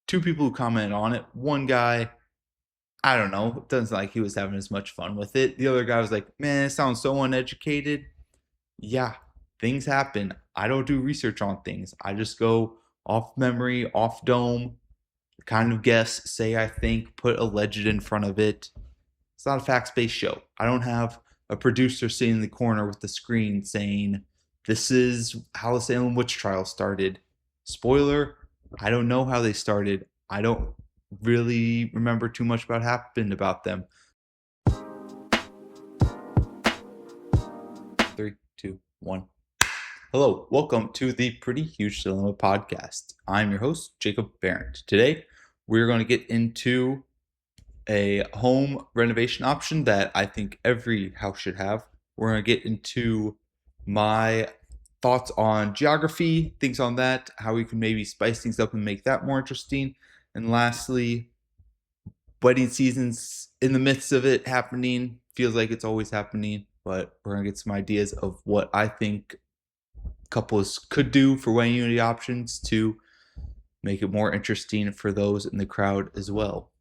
two people who commented on it. One guy, I don't know, doesn't like he was having as much fun with it. The other guy was like, man, it sounds so uneducated. Yeah, things happen. I don't do research on things. I just go off memory, off dome, kind of guess, say I think, put alleged in front of it. It's not a facts based show. I don't have a producer sitting in the corner with the screen saying, this is how the Salem witch trial started. Spoiler, I don't know how they started. I don't really remember too much about happened about them. 3, 2, 1. Hello, welcome to the Pretty Huge Dilemma podcast. I'm your host, Jacob Barrett. Today, we're going to get into a home renovation option that I think every house should have. We're going to get into my thoughts on geography, things on that, how we can maybe spice things up and make that more interesting. And lastly, wedding season's in the midst of it happening. Feels like it's always happening, but we're going to get some ideas of what I think couples could do for wedding unity options to make it more interesting for those in the crowd as well.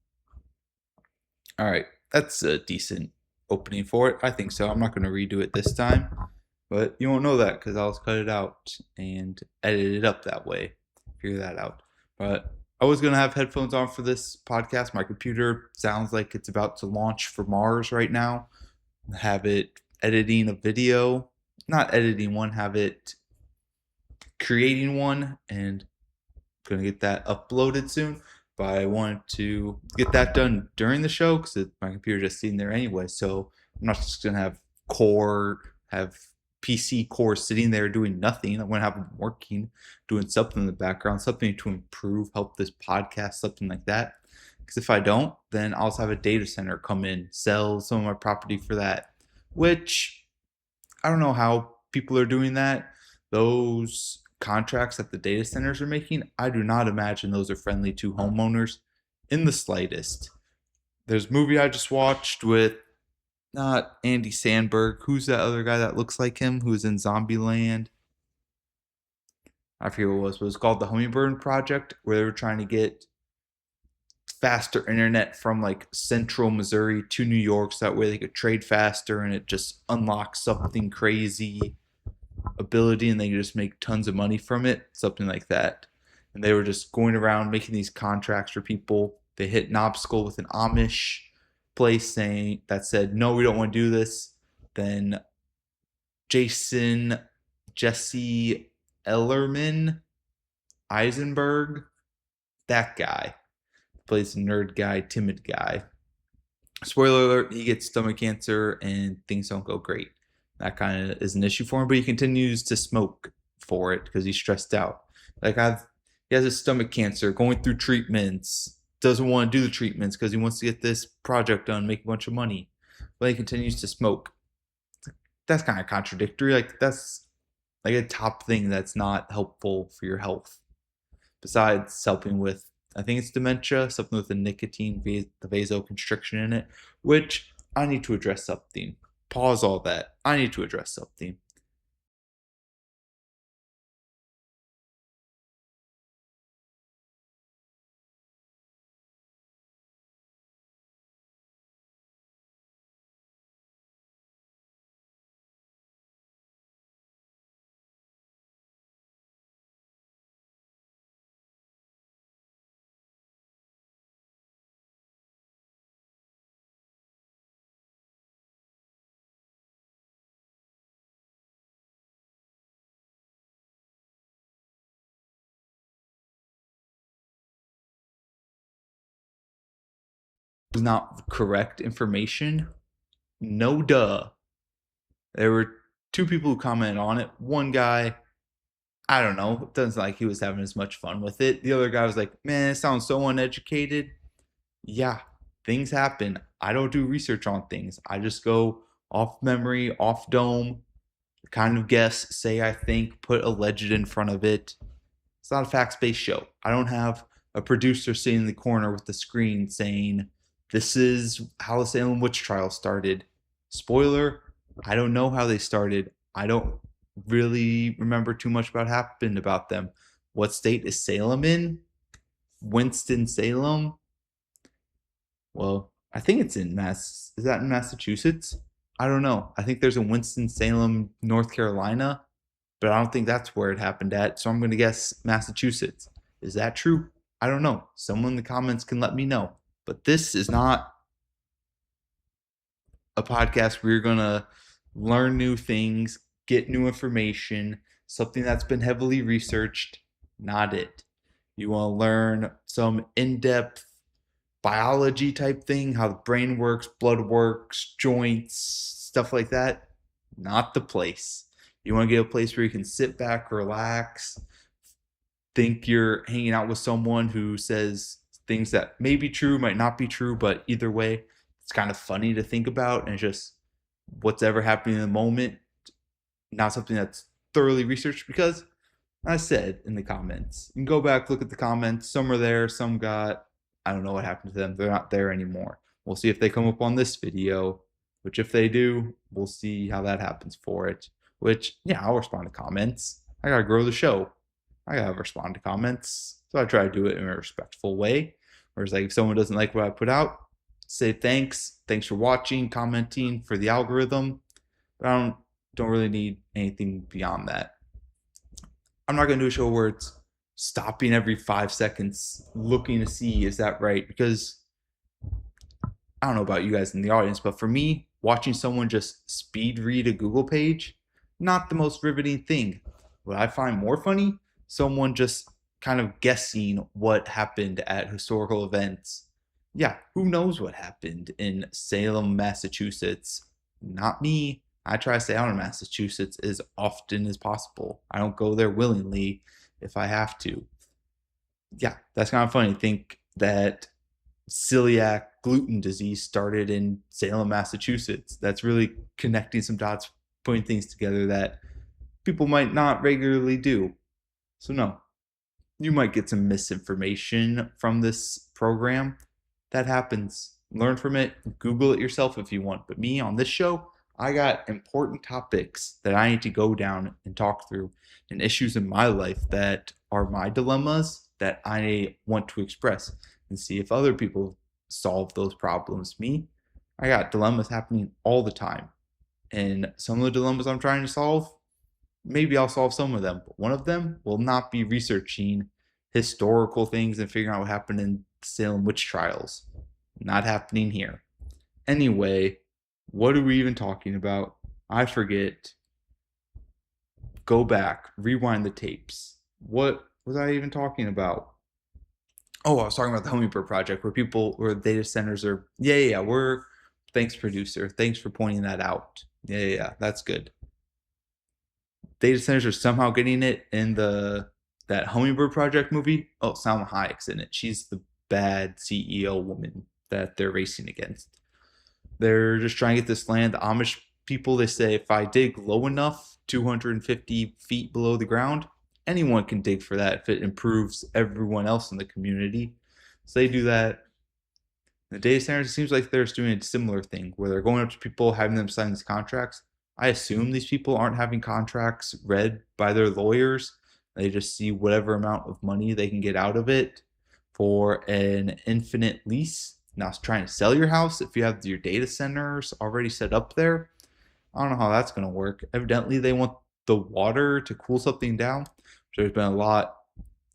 All right, that's a decent opening for it. I think so. I'm not going to redo it this time, but you won't know that because I'll cut it out and edit it up that way. Figure that out. But I was going to have headphones on for this podcast. My computer sounds like it's about to launch for Mars right now. Have it editing a video, not editing one, have it creating one, and going to get that uploaded soon. But I wanted to get that done during the show because my computer just sitting there anyway. So I'm not just going to have PC core sitting there doing nothing. I'm going to have them working, doing something in the background, something to improve, help this podcast, something like that. Because if I don't, then I'll also have a data center come in, sell some of my property for that, which I don't know how people are doing that. Those contracts that the data centers are making, I do not imagine those are friendly to homeowners in the slightest. There's a movie I just watched with not Andy Samberg. Who's that other guy that looks like him who's in Zombieland? I forget what it was, but it was called The Hummingbird Project, where they were trying to get faster internet from like central Missouri to New York so that way they could trade faster and it just unlocks something crazy ability and they could just make tons of money from it, something like that. And they were just going around making these contracts for people. They hit an obstacle with an Amish place saying that said, no, we don't want to do this. Then Jesse Ellerman Eisenberg, that guy plays a nerd guy, timid guy. Spoiler alert, he gets stomach cancer and things don't go great. That kind of is an issue for him, but he continues to smoke for it because he's stressed out. He has a stomach cancer, going through treatments, doesn't want to do the treatments because he wants to get this project done, make a bunch of money, but he continues to smoke. That's kind of contradictory. Like that's like a top thing that's not helpful for your health. Besides helping with, I think it's dementia, something with the nicotine, the vasoconstriction in it, which I need to address something. Pause all that. I need to address something. Not correct information. No duh. There were two people who commented on it. One guy, I don't know, doesn't like he was having as much fun with it. The other guy was like, man, it sounds so uneducated. Yeah, things happen. I don't do research on things. I just go off memory, off dome, kind of guess, say I think, put alleged in front of it. It's not a facts based show. I don't have a producer sitting in the corner with the screen saying, this is how the Salem witch trial started. Spoiler, I don't know how they started. I don't really remember too much about happened about them. What state is Salem in? Winston-Salem. Well, I think it's in Is that in Massachusetts? I don't know. I think there's a Winston-Salem, North Carolina, but I don't think that's where it happened at. So I'm going to guess Massachusetts. Is that true? I don't know. Someone in the comments can let me know. But this is not a podcast where you're going to learn new things, get new information, something that's been heavily researched. Not it. You want to learn some in-depth biology type thing, how the brain works, blood works, joints, stuff like that. Not the place. You want to get a place where you can sit back, relax, think you're hanging out with someone who says things that may be true, might not be true, but either way, it's kind of funny to think about and just what's ever happening in the moment, not something that's thoroughly researched. Because I said in the comments, you can go back, look at the comments. Some are there, some got, I don't know what happened to them. They're not there anymore. We'll see if they come up on this video, which if they do, we'll see how that happens for it. Which, yeah, I'll respond to comments. I gotta grow the show. I gotta respond to comments. So I try to do it in a respectful way. Whereas like if someone doesn't like what I put out, say thanks. Thanks for watching, commenting for the algorithm. But I don't really need anything beyond that. I'm not gonna do a show where it's stopping every 5 seconds looking to see is that right, because I don't know about you guys in the audience, but for me, watching someone just speed read a Google page, not the most riveting thing. What I find more funny, someone just kind of guessing what happened at historical events. Yeah, who knows what happened in Salem, Massachusetts? Not me. I try to stay out of Massachusetts as often as possible. I don't go there willingly if I have to. Yeah, that's kind of funny. Think that celiac gluten disease started in Salem, Massachusetts. That's really connecting some dots, putting things together that people might not regularly do. So no, you might get some misinformation from this program. That happens. Learn from it. Google it yourself if you want. But me on this show, I got important topics that I need to go down and talk through, and issues in my life that are my dilemmas that I want to express and see if other people solve those problems. Me, I got dilemmas happening all the time. And some of the dilemmas I'm trying to solve, maybe I'll solve some of them, but one of them will not be researching historical things and figuring out what happened in Salem witch trials. Not happening here. Anyway, what are we even talking about? I forget. Go back, rewind the tapes. What was I even talking about? Oh, I was talking about the Hummingbird project where data centers are, yeah. Thanks, producer. Thanks for pointing that out. Yeah, that's good. Data centers are somehow getting it in that Hummingbird project movie. Oh, Salma Hayek's in it. She's the bad CEO woman that they're racing against. They're just trying to get this land. The Amish people, they say, if I dig low enough, 250 feet below the ground, anyone can dig for that if it improves everyone else in the community. So they do that. The data centers, it seems like they're doing a similar thing where they're going up to people, having them sign these contracts. I assume these people aren't having contracts read by their lawyers. They just see whatever amount of money they can get out of it for an infinite lease. Now, trying to sell your house if you have your data centers already set up there, I don't know how that's going to work. Evidently, they want the water to cool something down. There's been a lot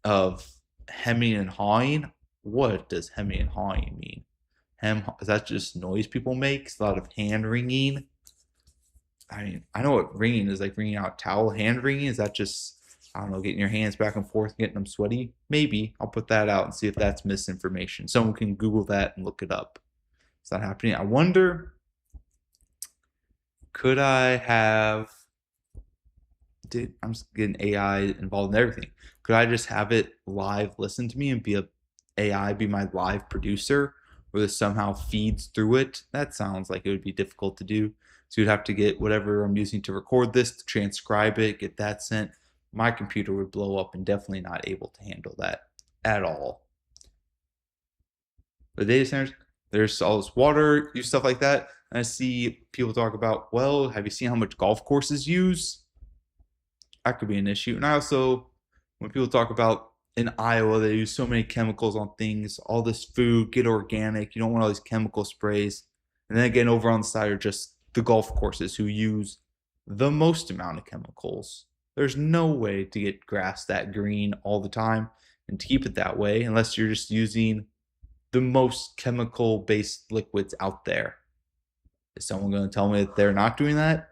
of hemming and hawing. What does hemming and hawing mean? Is that just noise people make? It's a lot of hand wringing. I mean, I know what wringing is, like wringing out towel. Hand wringing, is that just, I don't know, getting your hands back and forth, getting them sweaty? Maybe. I'll put that out and see if that's misinformation. Someone can Google that and look it up. It's not happening. I wonder, could I have, I'm just getting AI involved in everything. Could I just have it live listen to me and AI be my live producer, where this somehow feeds through it? That sounds like it would be difficult to do. So you'd have to get whatever I'm using to record this, transcribe it, get that sent. My computer would blow up and definitely not able to handle that at all. The data centers, there's all this water use, stuff like that. And I see people talk about, well, have you seen how much golf courses use? That could be an issue. And I also, when people talk about in Iowa, they use so many chemicals on things. All this food, get organic. You don't want all these chemical sprays. And then again, over on the side are just the golf courses who use the most amount of chemicals. There's no way to get grass that green all the time and to keep it that way unless you're just using the most chemical based liquids out there. Is someone going to tell me that they're not doing that?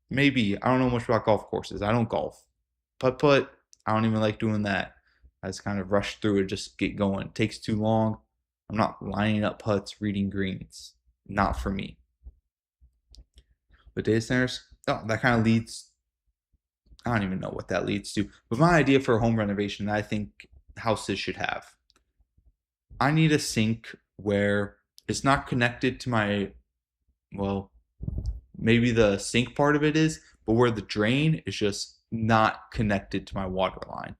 Maybe. I don't know much about golf courses. I don't golf. Putt, I don't even like doing that. I just kind of rush through it, just get going. It takes too long. I'm not lining up putts, reading greens. Not for me. But data centers, oh, that kind of leads, I don't even know what that leads to. But my idea for a home renovation that I think houses should have, I need a sink where it's not connected to my, well, maybe the sink part of it is, but where the drain is just not connected to my water line.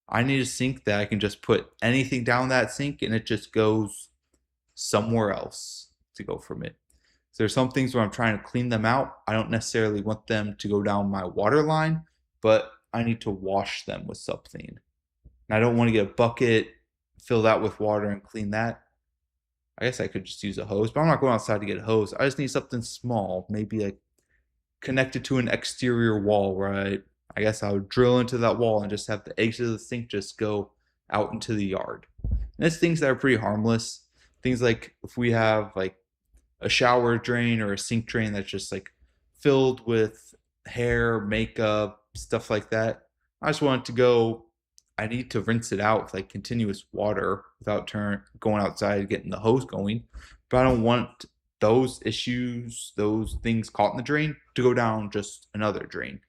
I need a sink that I can just put anything down that sink and it just goes somewhere else to go from it. So there's some things where I'm trying to clean them out. I don't necessarily want them to go down my water line, but I need to wash them with something. And I don't want to get a bucket, fill that with water and clean that. I guess I could just use a hose, but I'm not going outside to get a hose. I just need something small, maybe like connected to an exterior wall where I guess I would drill into that wall and just have the exit of the sink just go out into the yard. And it's things that are pretty harmless. Things like if we have like a shower drain or a sink drain that's just like filled with hair, makeup, stuff like that. I just want it to go. I need to rinse it out with like continuous water without going outside getting the hose going. But I don't want those issues, those things caught in the drain to go down just another drain.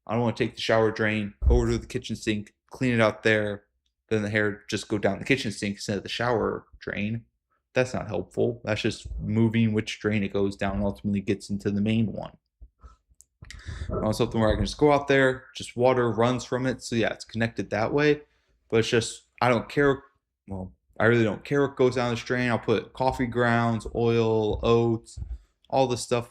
I don't want to take the shower drain over to the kitchen sink, clean it out there, then the hair just go down the kitchen sink instead of the shower drain. That's not helpful. That's just moving which drain it goes down and ultimately gets into the main one. I want something where I can just go out there, just water runs from it. So yeah, it's connected that way. But it's just I don't care. Well, I really don't care what goes down this drain. I'll put coffee grounds, oil, oats, all the stuff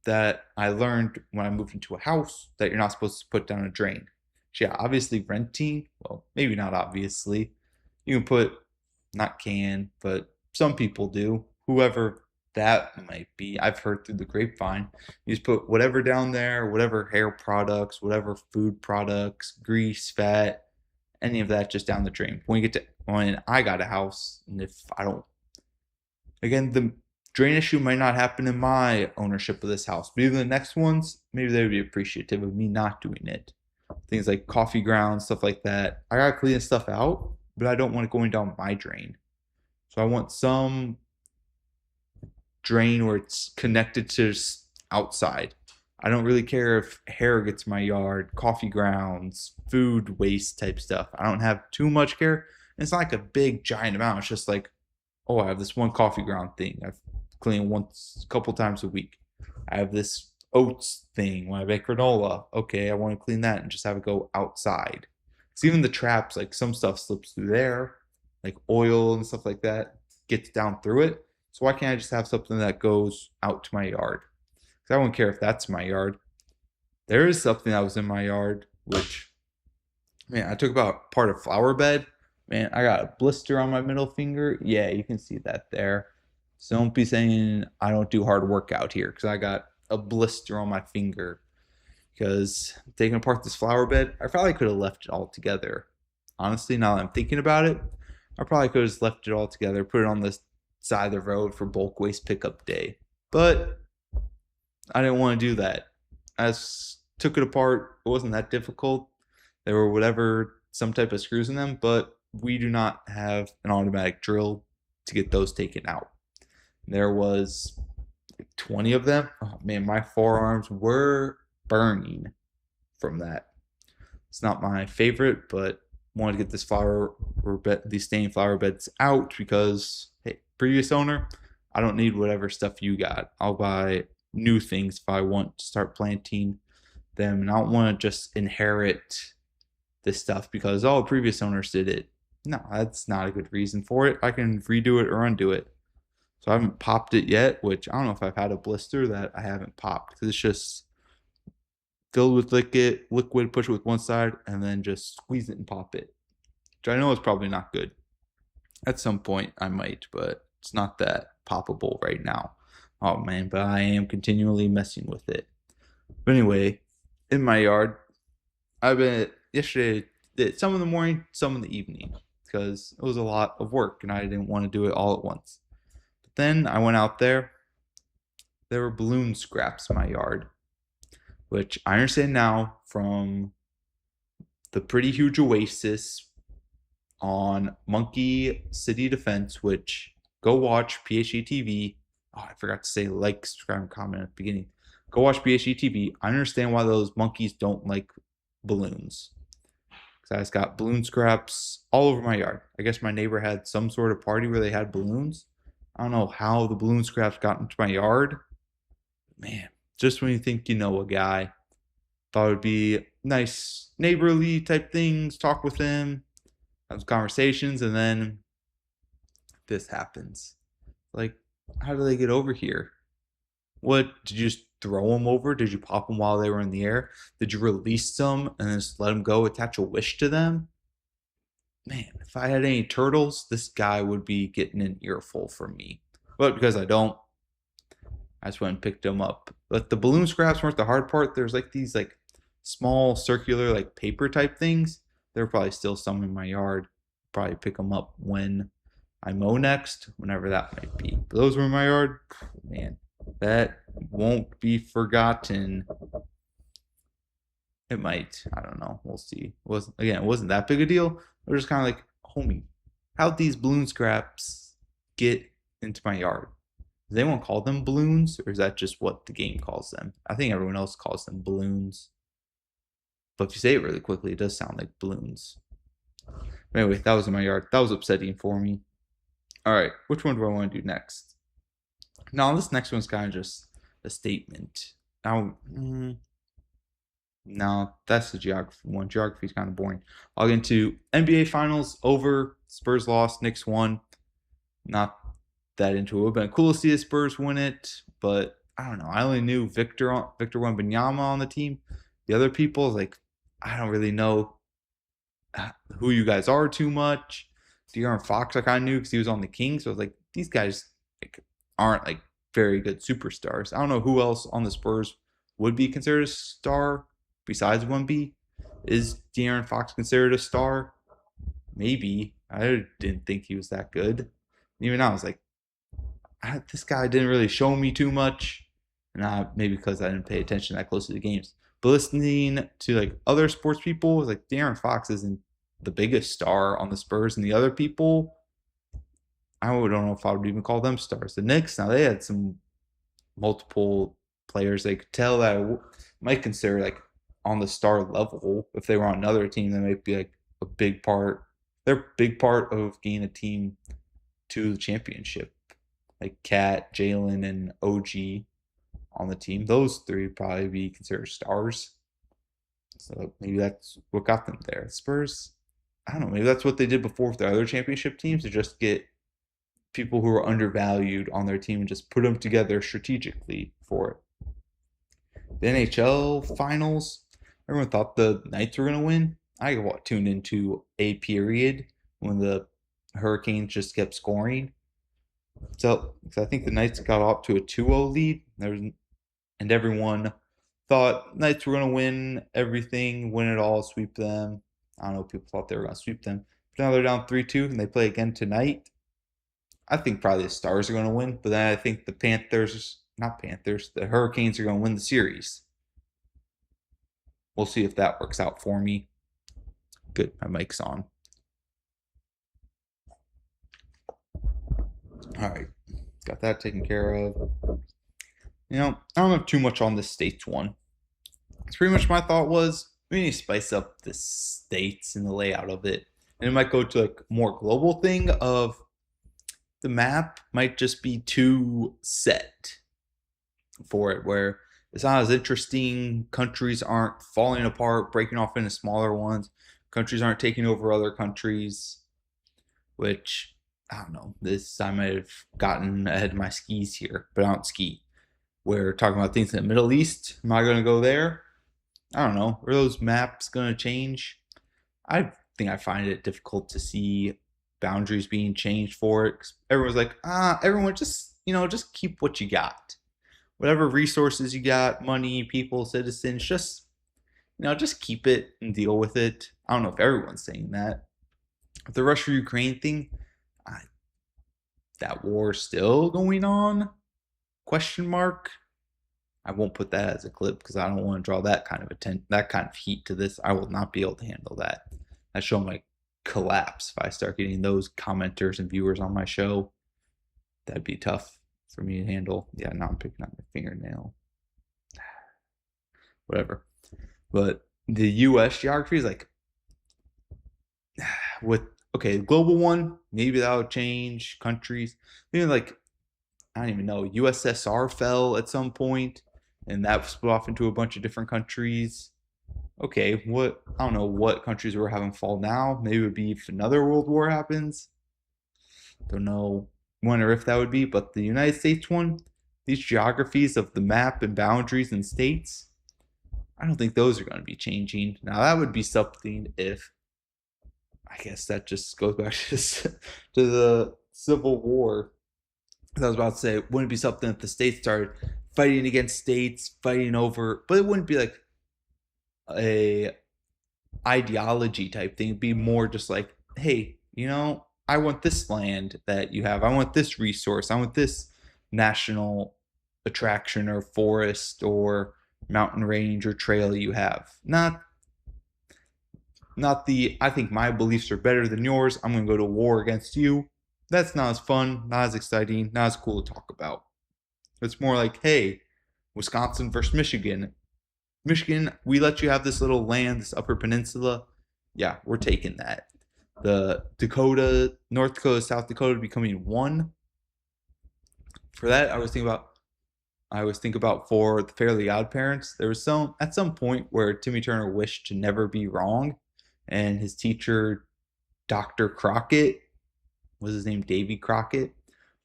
that I learned when I moved into a house that you're not supposed to put down a drain. So yeah, obviously renting, well, maybe not obviously. You can put, not can, but some people do. Whoever that might be. I've heard through the grapevine. You just put whatever down there, whatever hair products, whatever food products, grease, fat, any of that just down the drain. When I got a house, and if I don't, again, the drain issue might not happen in my ownership of this house, but even the next ones, maybe they would be appreciative of me not doing it. Things like coffee grounds, stuff like that. I gotta clean stuff out, but I don't want it going down my drain. So I want some drain where it's connected to outside. I don't really care if hair gets in my yard, coffee grounds, food waste type stuff. I don't have too much care. And it's not like a big giant amount. It's just like, oh, I have this one coffee ground thing. I've cleaned once, a couple times a week. I have this oats thing when I make granola. Okay, I want to clean that and just have it go outside. Because even the traps, like some stuff slips through there, like oil and stuff like that, gets down through it. So why can't I just have something that goes out to my yard? Because I won't care if that's my yard. There is something that was in my yard, which, man, I took about part of flower bed. Man, I got a blister on my middle finger. Yeah, you can see that there. So don't be saying I don't do hard work out here because I got a blister on my finger. Because taking apart this flower bed, I probably could have left it all together. Honestly, now that I'm thinking about it, I probably could have just left it all together, put it on the side of the road for bulk waste pickup day. But I didn't want to do that. I just took it apart. It wasn't that difficult. There were some type of screws in them, but we do not have an automatic drill to get those taken out. There was like 20 of them. Oh man, my forearms were burning from that. It's not my favorite, but wanted to get these stained flower beds out because, hey, previous owner, I don't need whatever stuff you got. I'll buy new things if I want to start planting them, and I don't want to just inherit this stuff because previous owners did it. No, that's not a good reason for it. I can redo it or undo it. So I haven't popped it yet, which I don't know if I've had a blister that I haven't popped because it's just filled with liquid, push it with one side, and then just squeeze it and pop it. which I know is probably not good. At some point, I might, but it's not that poppable right now. Oh man, but I am continually messing with it. But anyway, in my yard, I've been yesterday, did some in the morning, some in the evening, because it was a lot of work and I didn't want to do it all at once. But then I went out there. There were balloon scraps in my yard, which I understand now from the Pretty Huge Oasis on Monkey City Defense, which go watch PHETV. Oh, I forgot to say like, subscribe, and comment at the beginning. Go watch PHETV. I understand why those monkeys don't like balloons. Because I just got balloon scraps all over my yard. I guess my neighbor had some sort of party where they had balloons. I don't know how the balloon scraps got into my yard. Man, just when you think you know a guy, thought it would be nice neighborly type things, talk with him, have conversations, and then this happens. Like, how do they get over here? What, did you just throw them over? Did you pop them while they were in the air? Did you release them and then just let them go, attach a wish to them? Man, if I had any turtles, this guy would be getting an earful from me. But because I don't, I just went and picked them up. But the balloon scraps weren't the hard part. There's like these like small circular like paper type things. There are probably still some in my yard. Probably pick them up when I mow next, whenever that might be. But those were in my yard. Man, that won't be forgotten. It might. I don't know. We'll see. It wasn't that big a deal. We're just kind of like, homie, how'd these balloon scraps get into my yard? Does anyone call them balloons, or is that just what the game calls them? I think everyone else calls them balloons. But if you say it really quickly, it does sound like balloons. But anyway, that was in my yard. That was upsetting for me. All right, which one do I want to do next? Now, this next one's kind of just a statement. Now, no, that's the geography one. Geography is kind of boring. I'll get into NBA Finals over. Spurs lost. Knicks won. Not that into it. It would have been cool to see the Spurs win it, but I don't know. I only knew Victor Wembanyama on the team. The other people, like, I don't really know who you guys are too much. De'Aaron Fox, like, I knew because he was on the Kings. So I was like, these guys like aren't like very good superstars. I don't know who else on the Spurs would be considered a star besides Wemby. Is De'Aaron Fox considered a star? Maybe. I didn't think he was that good. Even now, I was like, this guy didn't really show me too much. And maybe because I didn't pay attention that close to the games. But listening to like other sports people, was like De'Aaron Fox isn't the biggest star on the Spurs, and the other people, I don't know if I would even call them stars. The Knicks, now they had some multiple players they could tell that I might consider like on the star level. If they were on another team, they might be like a big part. They're a big part of getting a team to the championship. Like Cat, Jalen, and OG on the team. Those three would probably be considered stars. So maybe that's what got them there. Spurs, I don't know. Maybe that's what they did before with their other championship teams, to just get people who are undervalued on their team and just put them together strategically for it. The NHL finals, everyone thought the Knights were going to win. I tuned into a period when the Hurricanes just kept scoring. So I think the Knights got off to a 2-0 lead. And everyone thought Knights were going to win everything, win it all, sweep them. I don't know, people thought they were going to sweep them. But now they're down 3-2, and they play again tonight. I think probably the Stars are going to win, but then I think the the Hurricanes are going to win the series. We'll see if that works out for me. Good, my mic's on. All right, got that taken care of. I don't have too much on the States one. It's pretty much my thought was, we need to spice up the States and the layout of it. And it might go to like a more global thing of the map might just be too set for it, where it's not as interesting. Countries aren't falling apart, breaking off into smaller ones. Countries aren't taking over other countries, which, I don't know. I might have gotten ahead of my skis here, but I don't ski. We're talking about things in the Middle East. Am I going to go there? I don't know. Are those maps going to change? I think I find it difficult to see boundaries being changed for it. 'Cause everyone's like, everyone just, just keep what you got. Whatever resources you got, money, people, citizens, just keep it and deal with it. I don't know if everyone's saying that. The Russia-Ukraine thing, I, that war still going on? Question mark. I won't put that as a clip because I don't want to draw that kind of heat to this. I will not be able to handle that. That show might collapse if I start getting those commenters and viewers on my show. That'd be tough for me to handle. Yeah, now I'm picking up my fingernail. Whatever. But the U.S. geography is like, global one, maybe that'll change countries. Maybe like, I don't even know, USSR fell at some point, and that split off into a bunch of different countries. Okay, I don't know what countries we're having fall now. Maybe it would be if another world war happens. Don't know when or if that would be, but the United States one, these geographies of the map and boundaries and states, I don't think those are going to be changing. Now, that would be something if, I guess that just goes back to the Civil War. I was about to say, it wouldn't be something if the states started fighting against states, fighting over, but it wouldn't be like a ideology type thing. It'd be more just like, hey, I want this land that you have. I want this resource. I want this national attraction or forest or mountain range or trail you have. Not I think my beliefs are better than yours. I'm going to go to war against you. That's not as fun, not as exciting, not as cool to talk about. It's more like, hey, Wisconsin versus Michigan. Michigan, we let you have this little land, this upper peninsula. Yeah, we're taking that. The North Dakota, South Dakota becoming one. For that, I was thinking about for the Fairly Odd Parents. There was at some point where Timmy Turner wished to never be wrong, and his teacher, Dr. Crockett, was his name Davy Crockett?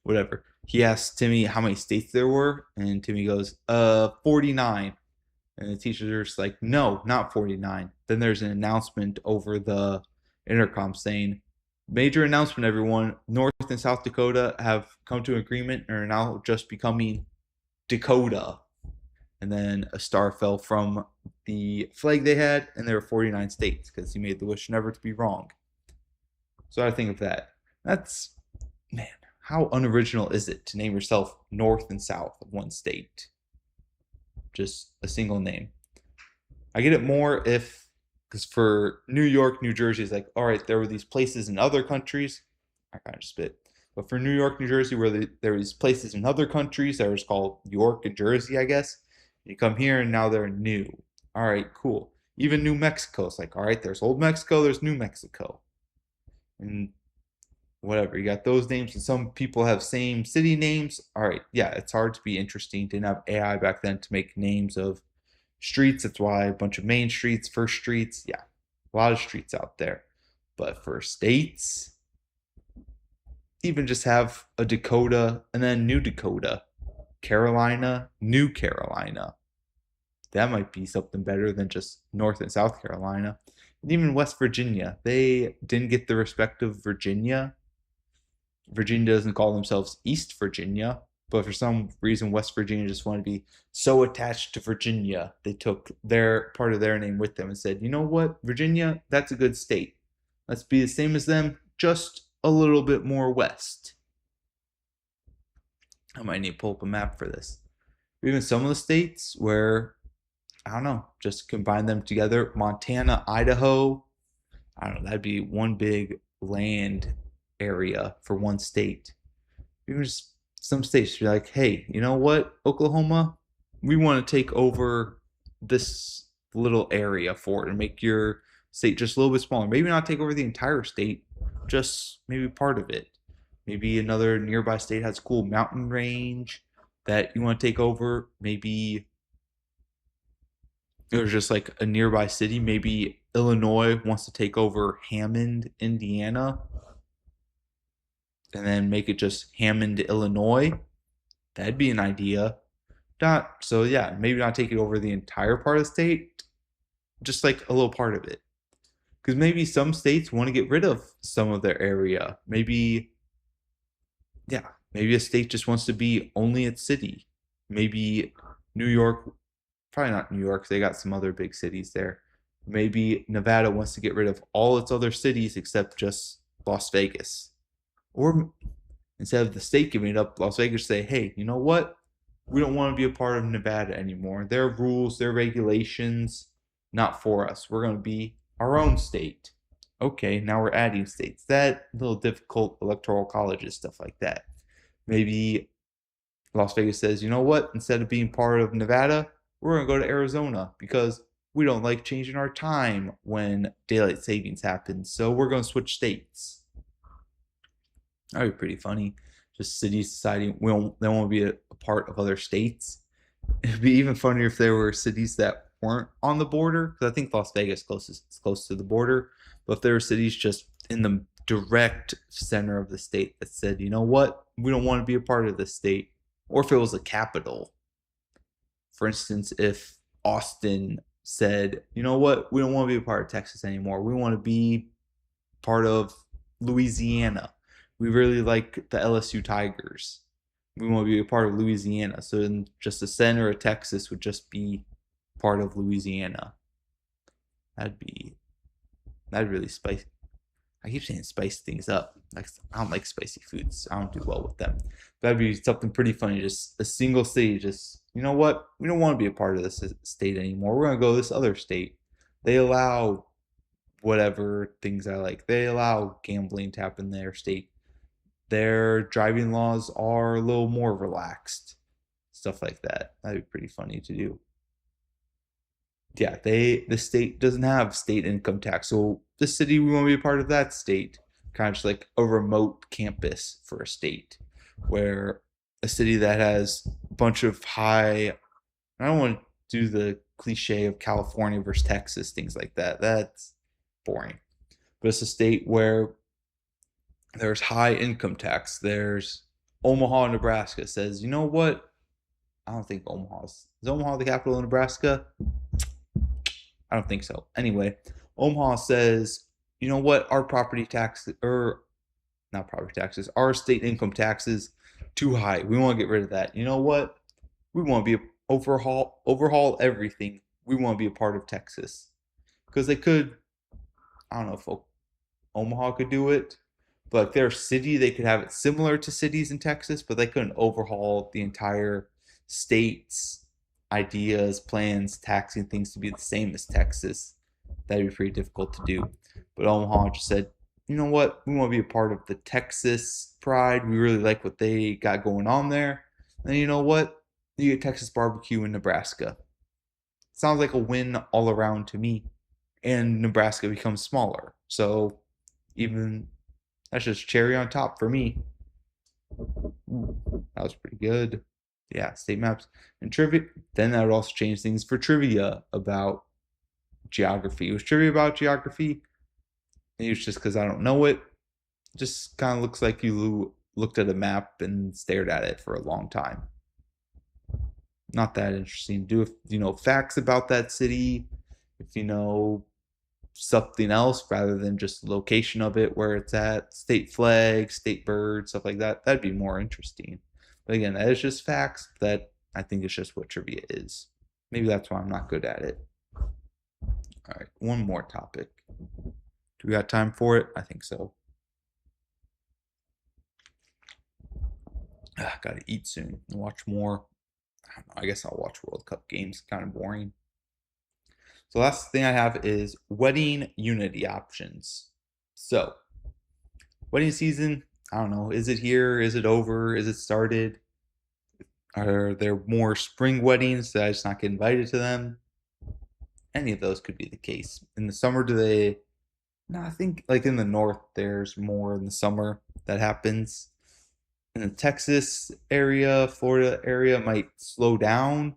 Whatever. He asked Timmy how many states there were, and Timmy goes, 49. And the teacher's just like, no, not 49. Then there's an announcement over the intercom saying, major announcement, everyone. North and South Dakota have come to an agreement and are now just becoming Dakota. And then a star fell from the flag they had, and there were 49 states because he made the wish never to be wrong. So I think of that. That's, man, how unoriginal is it to name yourself North and South of one state? Just a single name. I get it more because for New York, New Jersey, it's like, all right, there were these places in other countries. I kind of spit. But for New York, New Jersey, where there were these places in other countries that was called York and Jersey, I guess. You come here and now they're new. All right, cool. Even New Mexico, it's like, all right, there's Old Mexico, there's New Mexico. And whatever, you got those names, and some people have same city names. All right, yeah, it's hard to be interesting. Didn't have AI back then to make names of streets. That's why a bunch of main streets, first streets, yeah, a lot of streets out there. But for states, even just have a Dakota and then New Dakota, Carolina, New Carolina. That might be something better than just North and South Carolina. And even West Virginia, they didn't get the respect of Virginia. Virginia doesn't call themselves East Virginia, but for some reason West Virginia just wanted to be so attached to Virginia, they took their part of their name with them and said, you know what, Virginia, that's a good state. Let's be the same as them, just a little bit more west. I might need to pull up a map for this. Even some of the states where, I don't know, just combine them together. Montana, Idaho, I don't know, that'd be one big land area for one state. Even just some states be like, hey, you know what, Oklahoma, we want to take over this little area for it and make your state just a little bit smaller. Maybe not take over the entire state, just maybe part of it. Maybe another nearby state has a cool mountain range that you want to take over. Maybe there's just like a nearby city. Maybe Illinois wants to take over Hammond, Indiana, and then make it just Hammond, Illinois. That'd be an idea. Maybe not take it over the entire part of the state, just like a little part of it. Because maybe some states want to get rid of some of their area. Maybe, yeah, maybe a state just wants to be only its city. Maybe New York, probably not New York, 'cause they got some other big cities there. Maybe Nevada wants to get rid of all its other cities except just Las Vegas. Or instead of the state giving it up, Las Vegas say, hey, you know what? We don't want to be a part of Nevada anymore. Their rules, their regulations, not for us. We're going to be our own state. Okay, now we're adding states. That little difficult electoral colleges, stuff like that. Maybe Las Vegas says, you know what? Instead of being part of Nevada, we're going to go to Arizona because we don't like changing our time when daylight savings happens. So we're going to switch states. That'd be pretty funny. Just cities deciding they won't be a part of other states. It'd be even funnier if there were cities that weren't on the border, because I think Las Vegas is close to the border. But if there were cities just in the direct center of the state that said, you know what, we don't want to be a part of this state, or if it was a capital. For instance, if Austin said, you know what, we don't want to be a part of Texas anymore. We want to be part of Louisiana. We really like the LSU Tigers. We want to be a part of Louisiana. So then just the center of Texas would just be part of Louisiana. That'd really spicy. I keep saying spice things up. Like, I don't like spicy foods. I don't do well with them. That'd be something pretty funny. Just a single state. Just, you know what? We don't want to be a part of this state anymore. We're gonna go to this other state. They allow whatever things I like. They allow gambling to happen in their state. Their driving laws are a little more relaxed. Stuff like that. That'd be pretty funny to do. Yeah, the state doesn't have state income tax, so the city we want to be a part of that state, kind of just like a remote campus for a state, where a city that has a bunch of high. I don't want to do the cliche of California versus Texas, things like that. That's boring. But it's a state where there's high income tax. There's Omaha, Nebraska says, you know what? I don't think is Omaha the capital of Nebraska? I don't think so. Anyway, Omaha says, you know what? Our property tax, or not property taxes, our state income taxes too high. We want to get rid of that. You know what? We want to be overhaul everything. We want to be a part of Texas because they could. I don't know if Omaha could do it, but their city, they could have it similar to cities in Texas, but they couldn't overhaul the entire state's ideas, plans, taxing things to be the same as Texas. That'd be pretty difficult to do. But Omaha just said, you know what? We want to be a part of the Texas pride. We really like what they got going on there. And you know what? You get Texas barbecue in Nebraska. Sounds like a win all around to me. And Nebraska becomes smaller. So even that's just cherry on top for me. That was pretty good. Yeah, state maps and trivia. Then that would also change things for trivia about geography. Was trivia about geography? Maybe it's just because I don't know it. Just kind of looks like you looked at a map and stared at it for a long time. Not that interesting to do. If you know facts about that city, if you know something else rather than just the location of it, where it's at, state flag, state bird, stuff like that, that'd be more interesting. But again, that is just facts. That I think is just what trivia is. Maybe that's why I'm not good at it. All right, one more topic. Do we got time for it? I think so. Got to eat soon and watch more. I don't know. I guess I'll watch World Cup games. Kind of boring. So last thing I have is wedding unity options. So wedding season, I don't know. Is it here? Is it over? Is it started? Are there more spring weddings that I just not get invited to them? Any of those could be the case. In the summer, do they? No, I think like in the north, there's more in the summer that happens. In the Texas area, Florida area might slow down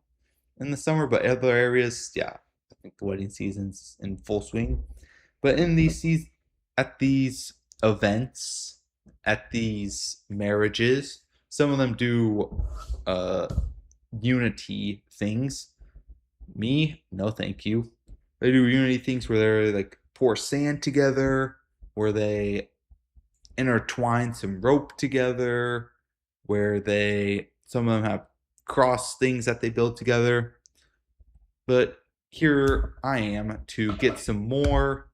in the summer, but other areas, yeah, I think the wedding season's in full swing. But in at these events, at these marriages, some of them do unity things. Me, no thank you. They do unity things where they're like pour sand together, where they intertwine some rope together, where some of them have cross things that they build together. But here I am to get some more,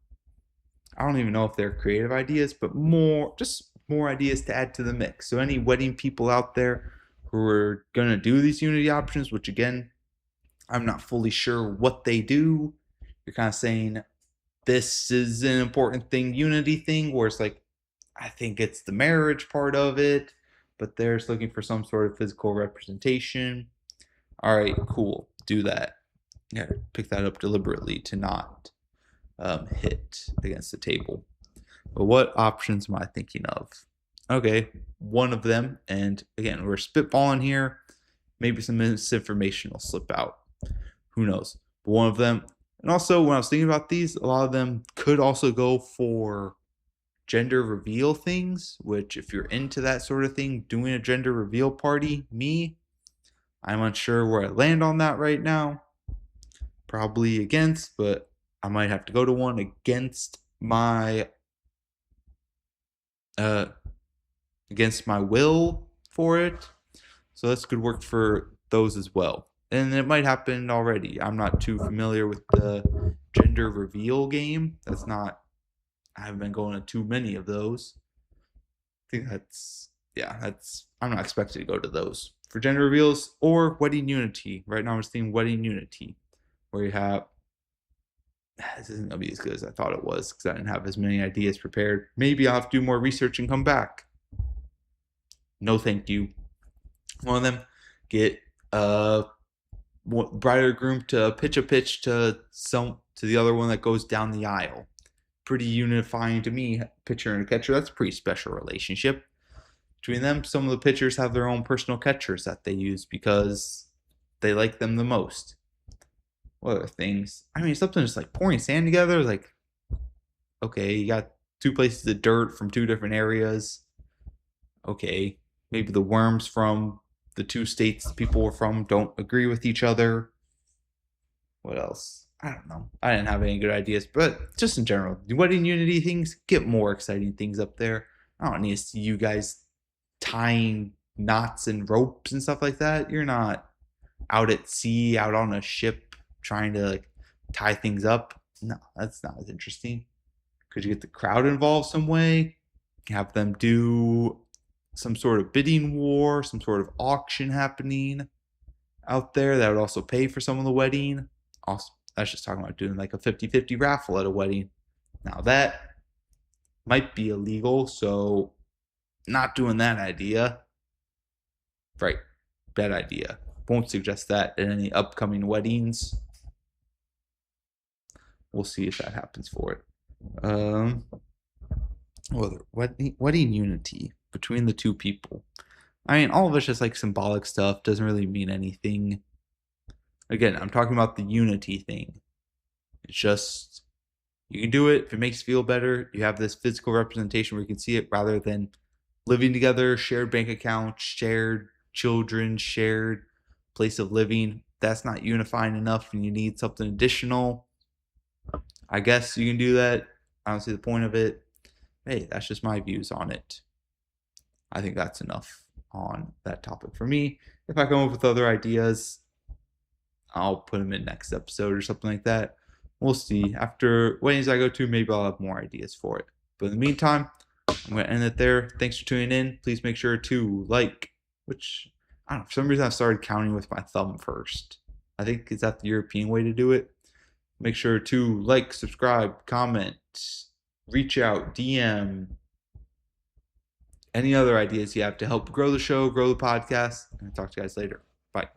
I don't even know if they're creative ideas, but just more ideas to add to the mix. So any wedding people out there who are going to do these Unity options, which again, I'm not fully sure what they do. You're kind of saying this is an important thing, Unity thing, where it's like, I think it's the marriage part of it, but they're just looking for some sort of physical representation. All right, cool. Do that. Yeah, pick that up deliberately to not hit against the table. But what options am I thinking of? Okay, one of them, and again, we're spitballing here. Maybe some misinformation will slip out. Who knows? But one of them, and also when I was thinking about these, a lot of them could also go for gender reveal things, which if you're into that sort of thing, doing a gender reveal party, I'm unsure where I land on that right now. Probably against, but I might have to go to one against my will for it. So that's good work for those as well. And it might happen already. I'm not too familiar with the gender reveal game. I haven't been going to too many of those. I think I'm not expected to go to those. For gender reveals or Wedding Unity. Right now I'm just thinking Wedding Unity, where you have, this isn't going to be as good as I thought it was because I didn't have as many ideas prepared. Maybe I'll have to do more research and come back. No thank you. One of them, get bride or groom to pitch a pitch to the other one that goes down the aisle. Pretty unifying to me, pitcher and catcher. That's a pretty special relationship between them. Some of the pitchers have their own personal catchers that they use because they like them the most. What other things? I mean, something just like pouring sand together. Like, okay, you got two places of dirt from two different areas. Okay, maybe the worms from the two states people were from don't agree with each other. What else? I don't know. I didn't have any good ideas, but just in general, Wedding Unity things, get more exciting things up there. I don't need to see you guys tying knots and ropes and stuff like that. You're not out at sea, out on a ship, trying to like tie things up. No, that's not as interesting. Could you get the crowd involved some way? Have them do some sort of bidding war, some sort of auction happening out there that would also pay for some of the wedding. Also, that's just talking about doing like a 50-50 raffle at a wedding. Now that might be illegal, so not doing that idea. Right, bad idea. Won't suggest that in any upcoming weddings. We'll see if that happens for it. Wedding Unity between the two people. I mean, all of it's just like symbolic stuff. Doesn't really mean anything. Again, I'm talking about the unity thing. It's just, you can do it if it makes you feel better. You have this physical representation where you can see it rather than living together, shared bank account, shared children, shared place of living. That's not unifying enough and you need something additional. I guess you can do that. I don't see the point of it. Hey, that's just my views on it. I think that's enough on that topic for me. If I come up with other ideas, I'll put them in next episode or something like that. We'll see. After weddings I go to, maybe I'll have more ideas for it. But in the meantime, I'm going to end it there. Thanks for tuning in. Please make sure to like, which, I don't know, for some reason I've started counting with my thumb first. I think, is that the European way to do it? Make sure to like, subscribe, comment, reach out, DM, any other ideas you have to help grow the show, grow the podcast. And I'll talk to you guys later. Bye.